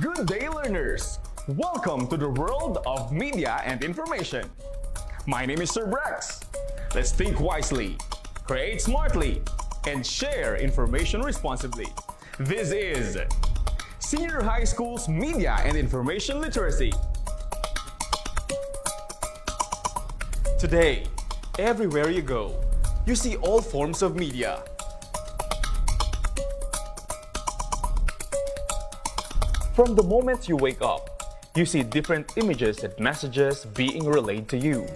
Good day, learners! Welcome to the world of media and information. My name is Sir Brex. Let's think wisely, create smartly, and share information responsibly. This is Senior High School's Media and Information Literacy. Today, everywhere you go, you see all forms of media. From the moment you wake up, you see different images and messages being relayed to you.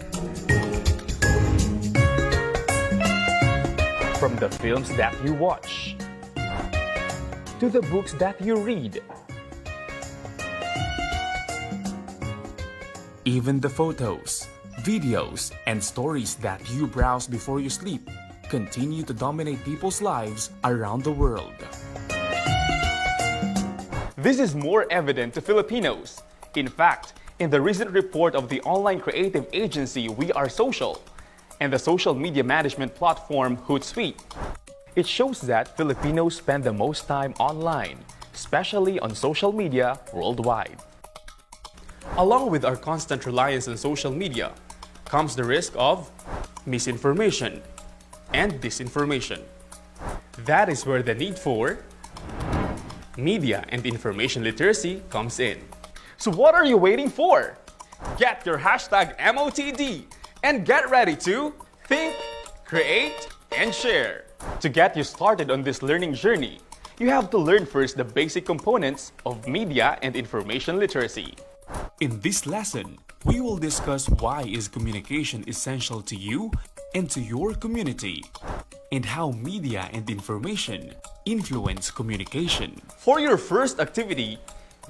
From the films that you watch, to the books that you read, even the photos, videos, and stories that you browse before you sleep continue to dominate people's lives around the world. This is more evident to Filipinos. In fact, in the recent report of the online creative agency We Are Social and the social media management platform Hootsuite, it shows that Filipinos spend the most time online, especially on social media worldwide. Along with our constant reliance on social media comes the risk of misinformation and disinformation. That is where the need for media and information literacy comes in. So what are you waiting for? Get your hashtag MOTD and get ready to think, create, and share. To get you started on this learning journey, you have to learn first the basic components of media and information literacy. In this lesson, we will discuss why is communication essential to you and to your community, and how media and information influence communication. For your first activity,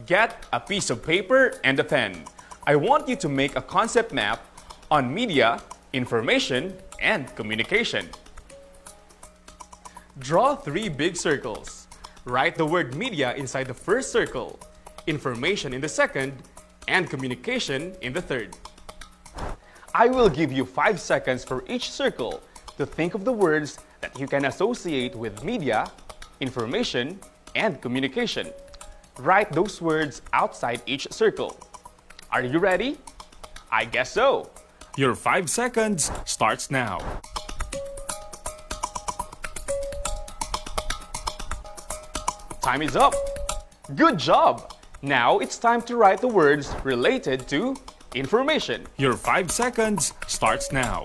get a piece of paper and a pen. I want you to make a concept map on media, information, and communication. Draw 3 big circles. Write the word media inside the first circle, information in the second, and communication in the third. I will give you 5 seconds for each circle to think of the words that you can associate with media, information, and communication. Write those words outside each circle. Are you ready? I guess so. Your 5 seconds starts now. Time is up. Good job. Now it's time to write the words related to information. Your 5 seconds starts now.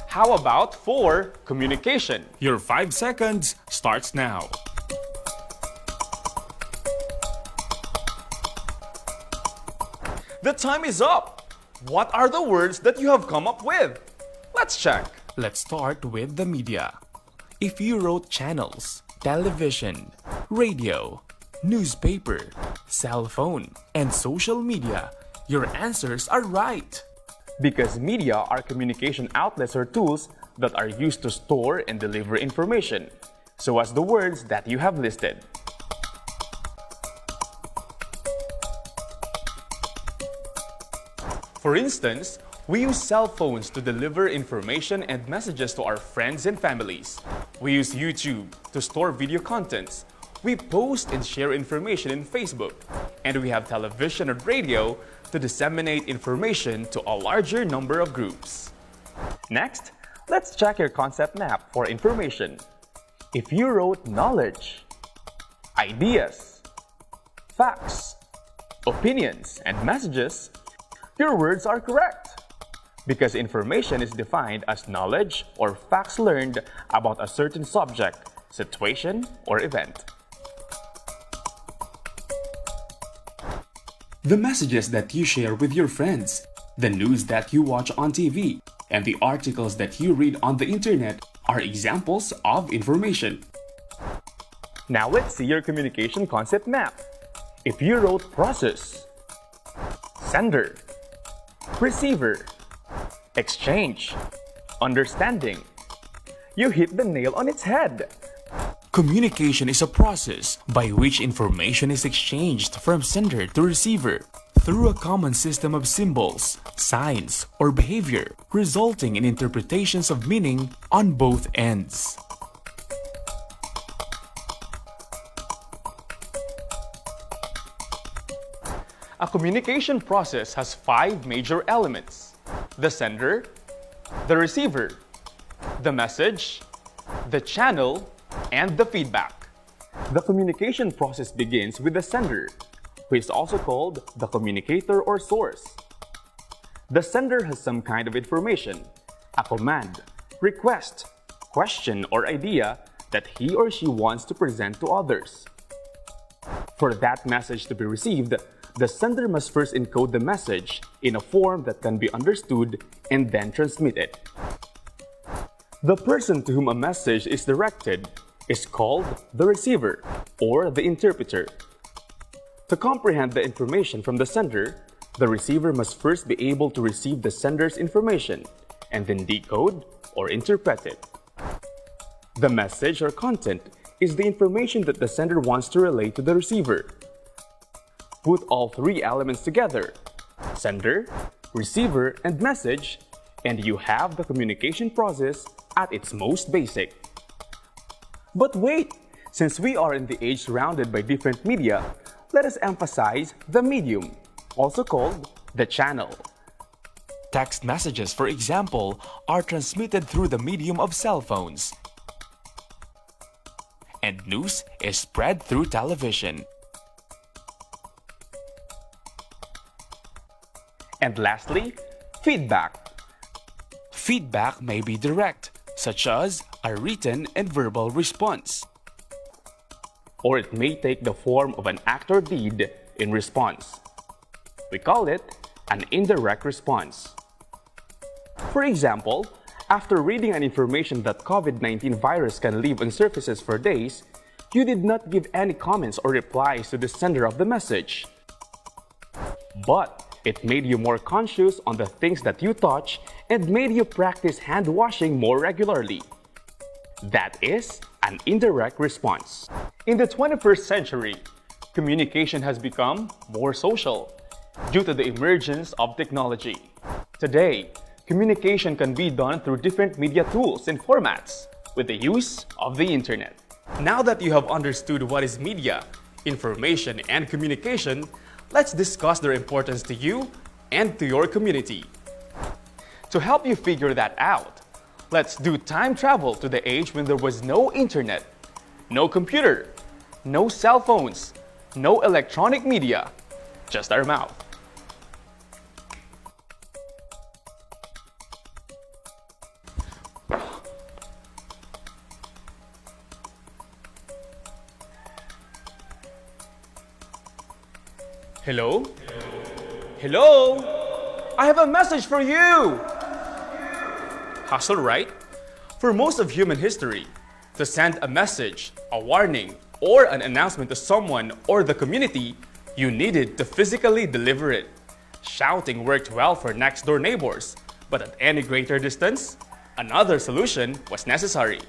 How about for communication? Your 5 seconds starts now. The time is up. What are the words that you have come up with? Let's check. Let's start with the media. If you wrote channels, television, radio, newspaper, cell phone, and social media, your answers are right. Because media are communication outlets or tools that are used to store and deliver information, so as the words that you have listed. For instance, we use cell phones to deliver information and messages to our friends and families. We use YouTube to store video contents. We post and share information in Facebook. And we have television and radio to disseminate information to a larger number of groups. Next, let's check your concept map for information. If you wrote knowledge, ideas, facts, opinions, and messages, your words are correct. Because information is defined as knowledge or facts learned about a certain subject, situation, or event. The messages that you share with your friends, the news that you watch on TV, and the articles that you read on the internet are examples of information. Now let's see your communication concept map. If you wrote process, sender, receiver, exchange, understanding, you hit the nail on its head. Communication is a process by which information is exchanged from sender to receiver through a common system of symbols, signs, or behavior, resulting in interpretations of meaning on both ends. A communication process has 5 major elements: the sender, the receiver, the message, the channel, and the feedback. The communication process begins with the sender, who is also called the communicator or source. The sender has some kind of information, a command, request, question, or idea that he or she wants to present to others. For that message to be received, the sender must first encode the message in a form that can be understood and then transmitted. The person to whom a message is directed is called the receiver or the interpreter. To comprehend the information from the sender, the receiver must first be able to receive the sender's information and then decode or interpret it. The message or content is the information that the sender wants to relay to the receiver. Put all 3 elements together, sender, receiver, and message, and you have the communication process at its most basic. But wait! Since we are in the age surrounded by different media, let us emphasize the medium, also called the channel. Text messages, for example, are transmitted through the medium of cell phones, and news is spread through television. And lastly, feedback. Feedback may be direct, such as a written and verbal response. Or it may take the form of an act or deed in response. We call it an indirect response. For example, after reading an information that COVID-19 virus can live on surfaces for days, you did not give any comments or replies to the sender of the message. But it made you more conscious on the things that you touch and made you practice hand washing more regularly. That is an indirect response. In the 21st century, communication has become more social due to the emergence of technology. Today, communication can be done through different media tools and formats with the use of the internet. Now that you have understood what is media, information, and communication, let's discuss their importance to you and to your community. To help you figure that out, let's do time travel to the age when there was no internet, no computer, no cell phones, no electronic media, just our mouth. Hello? Hello? I have a message for you! Hustle, right? For most of human history, to send a message, a warning, or an announcement to someone or the community, you needed to physically deliver it. Shouting worked well for next-door neighbors, but at any greater distance, another solution was necessary.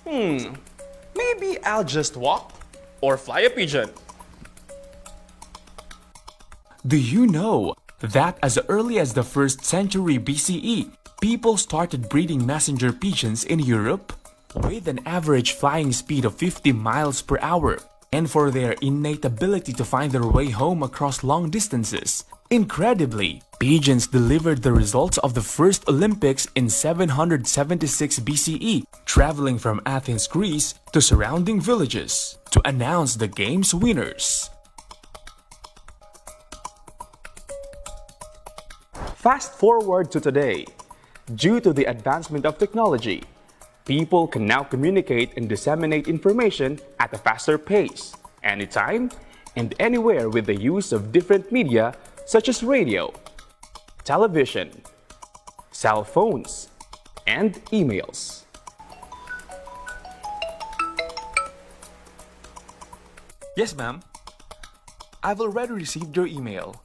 Maybe I'll just walk or fly a pigeon. Do you know that as early as the 1st century BCE, people started breeding messenger pigeons in Europe with an average flying speed of 50 miles per hour, and for their innate ability to find their way home across long distances? Incredibly, pigeons delivered the results of the first Olympics in 776 BCE, traveling from Athens, Greece to surrounding villages to announce the game's winners. Fast forward to today. Due to the advancement of technology, people can now communicate and disseminate information at a faster pace, anytime and anywhere with the use of different media such as radio, television, cell phones, and emails. Yes, ma'am. I've already received your email.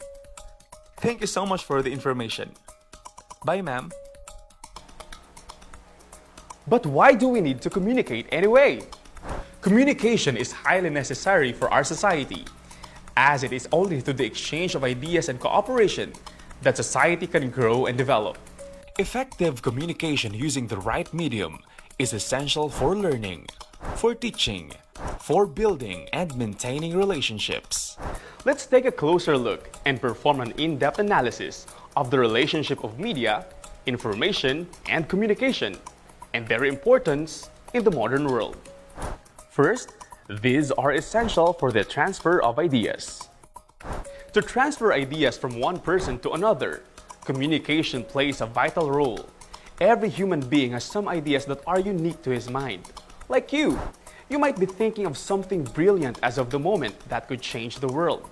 Thank you so much for the information. Bye, ma'am. But why do we need to communicate anyway? Communication is highly necessary for our society, as it is only through the exchange of ideas and cooperation that society can grow and develop. Effective communication using the right medium is essential for learning, for teaching, for building and maintaining relationships. let's take a closer look and perform an in-depth analysis of the relationship of media, information, and communication, and their importance in the modern world. First, these are essential for the transfer of ideas. To transfer ideas from one person to another, communication plays a vital role. Every human being has some ideas that are unique to his mind. Like you might be thinking of something brilliant as of the moment that could change the world.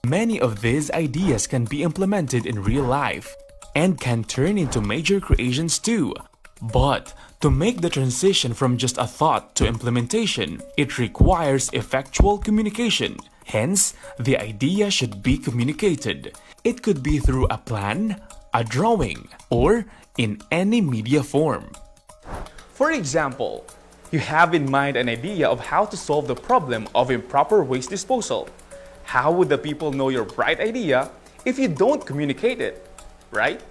Many of these ideas can be implemented in real life and can turn into major creations too. But to make the transition from just a thought to implementation, it requires effectual communication. Hence, the idea should be communicated. It could be through a plan, a drawing, or in any media form. For example, you have in mind an idea of how to solve the problem of improper waste disposal. How would the people know your bright idea if you don't communicate it, right?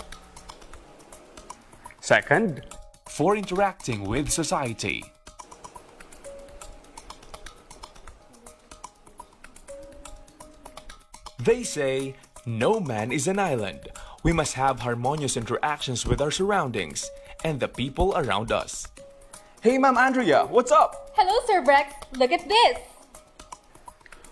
Second, for interacting with society. They say, no man is an island. We must have harmonious interactions with our surroundings and the people around us. Hey Ma'am Andrea, what's up? Hello, Sir Brex. Look at this.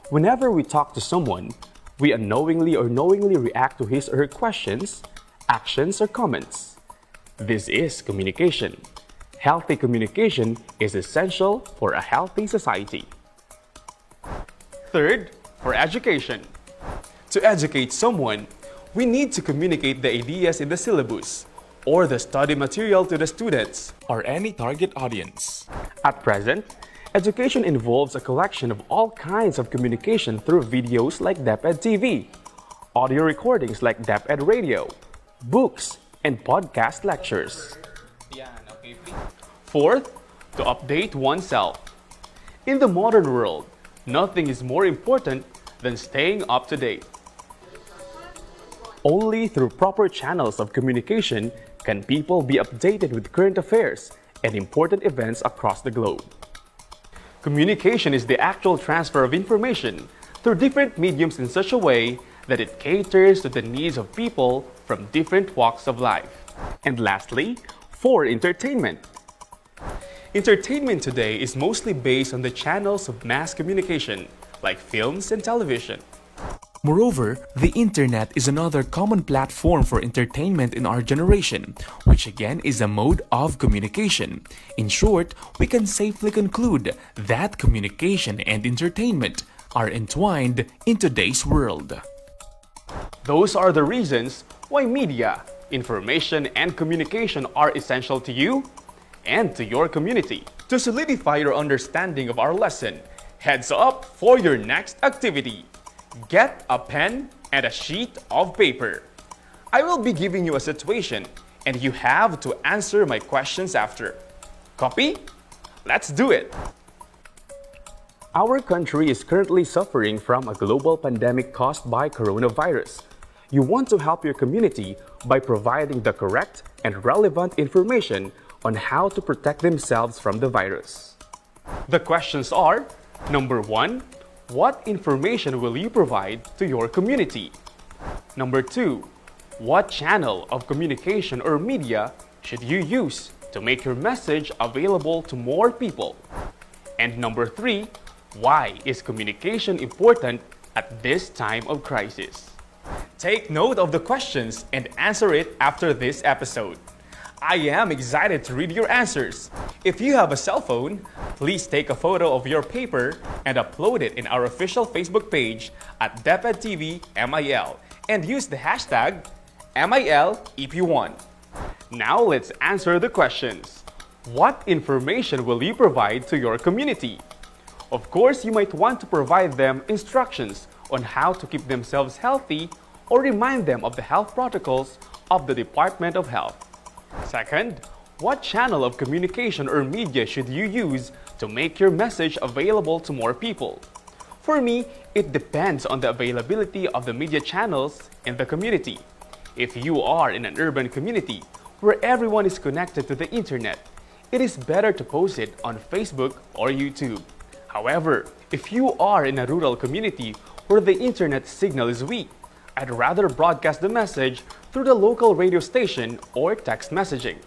Whenever we talk to someone, we unknowingly or knowingly react to his or her questions, actions, or comments. This is communication. Healthy communication is essential for a healthy society. Third, for education. To educate someone, we need to communicate the ideas in the syllabus or the study material to the students or any target audience. At present, education involves a collection of all kinds of communication through videos like DepEd TV, audio recordings like DepEd Radio, books, and podcast lectures. Fourth, to update oneself. In the modern world, nothing is more important than staying up to date. Only through proper channels of communication can people be updated with current affairs and important events across the globe. Communication is the actual transfer of information through different mediums in such a way that it caters to the needs of people from different walks of life. And lastly, for entertainment. Entertainment today is mostly based on the channels of mass communication, like films and television. Moreover, the internet is another common platform for entertainment in our generation, which again is a mode of communication. In short, we can safely conclude that communication and entertainment are entwined in today's world. Those are the reasons why media, information, and communication are essential to you and to your community. To solidify your understanding of our lesson, heads up for your next activity. Get a pen and a sheet of paper. I will be giving you a situation and you have to answer my questions after. Copy? Let's do it! Our country is currently suffering from a global pandemic caused by coronavirus. You want to help your community by providing the correct and relevant information on how to protect themselves from the virus. The questions are, number 1, what information will you provide to your community? Number 2, what channel of communication or media should you use to make your message available to more people? And number 3, why is communication important at this time of crisis? Take note of the questions and answer it after this episode. I am excited to read your answers. If you have a cell phone, please take a photo of your paper and upload it in our official Facebook page at DepEd TV MIL and use the hashtag MIL Ep1. Now let's answer the questions. What information will you provide to your community? Of course, you might want to provide them instructions on how to keep themselves healthy or remind them of the health protocols of the Department of Health. Second, what channel of communication or media should you use to make your message available to more people? For me, it depends on the availability of the media channels in the community. If you are in an urban community where everyone is connected to the internet, it is better to post it on Facebook or YouTube. However, if you are in a rural community where the internet signal is weak. I'd rather broadcast the message through the local radio station or text messaging.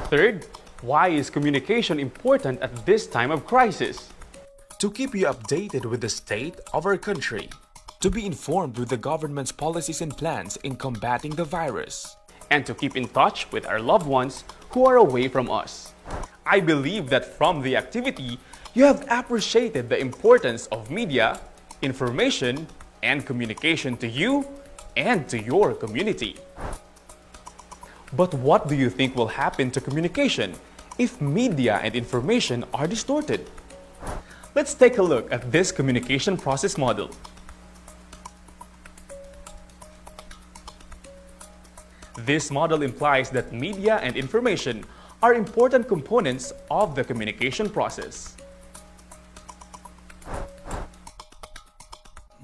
Third, why is communication important at this time of crisis? To keep you updated with the state of our country, to be informed with the government's policies and plans in combating the virus, And to keep in touch with our loved ones who are away from us. I believe that from the activity, you have appreciated the importance of media, information, and communication to you and to your community. But what do you think will happen to communication if media and information are distorted? Let's take a look at this communication process model. This model implies that media and information are important components of the communication process.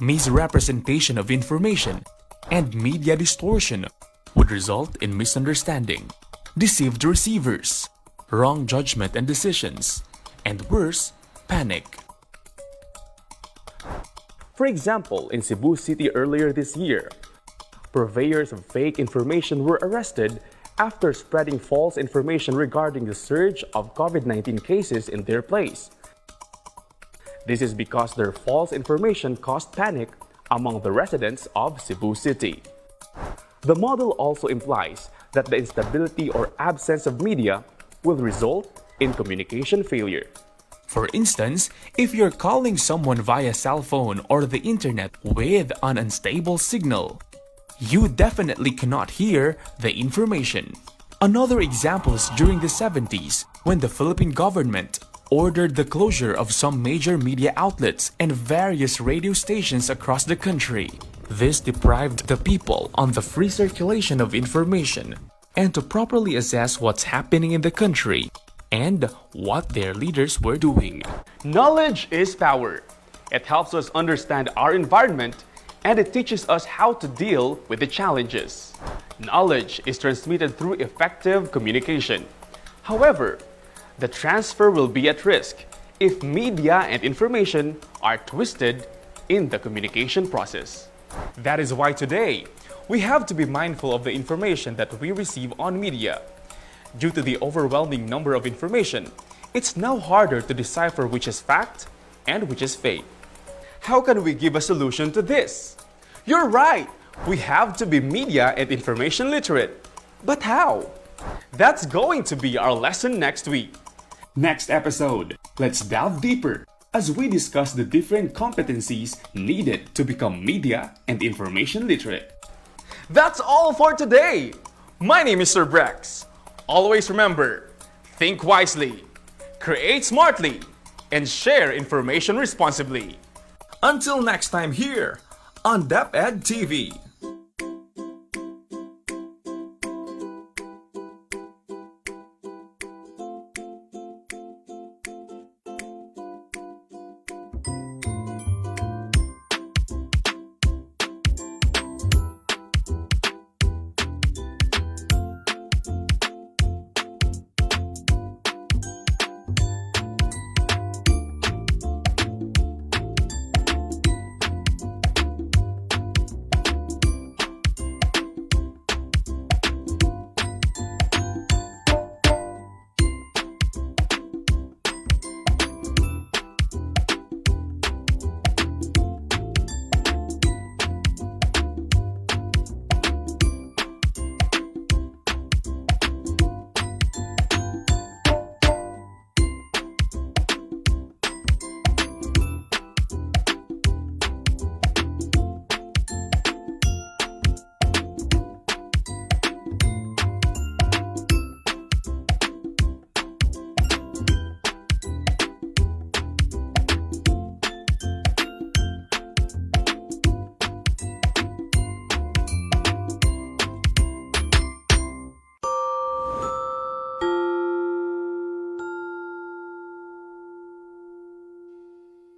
misrepresentation of information, and media distortion would result in misunderstanding, deceived receivers, wrong judgment and decisions, and worse, panic. For example, in Cebu City earlier this year, purveyors of fake information were arrested after spreading false information regarding the surge of COVID-19 cases in their place. This is because their false information caused panic among the residents of Cebu City. The model also implies that the instability or absence of media will result in communication failure. For instance, if you're calling someone via cell phone or the internet with an unstable signal, you definitely cannot hear the information. Another example is during the 70s, when the Philippine government ordered the closure of some major media outlets and various radio stations across the country. This deprived the people on the free circulation of information and to properly assess what's happening in the country and what their leaders were doing. Knowledge is power. It helps us understand our environment and it teaches us how to deal with the challenges. Knowledge is transmitted through effective communication. However, the transfer will be at risk if media and information are twisted in the communication process. That is why today, we have to be mindful of the information that we receive on media. Due to the overwhelming number of information, it's now harder to decipher which is fact and which is fake. How can we give a solution to this? You're right! We have to be media and information literate. But how? That's going to be our lesson next week. Next episode, let's delve deeper as we discuss the different competencies needed to become media and information literate. That's all for today! My name is Sir Brex. Always remember, think wisely, create smartly, and share information responsibly. Until next time here on DepEd TV.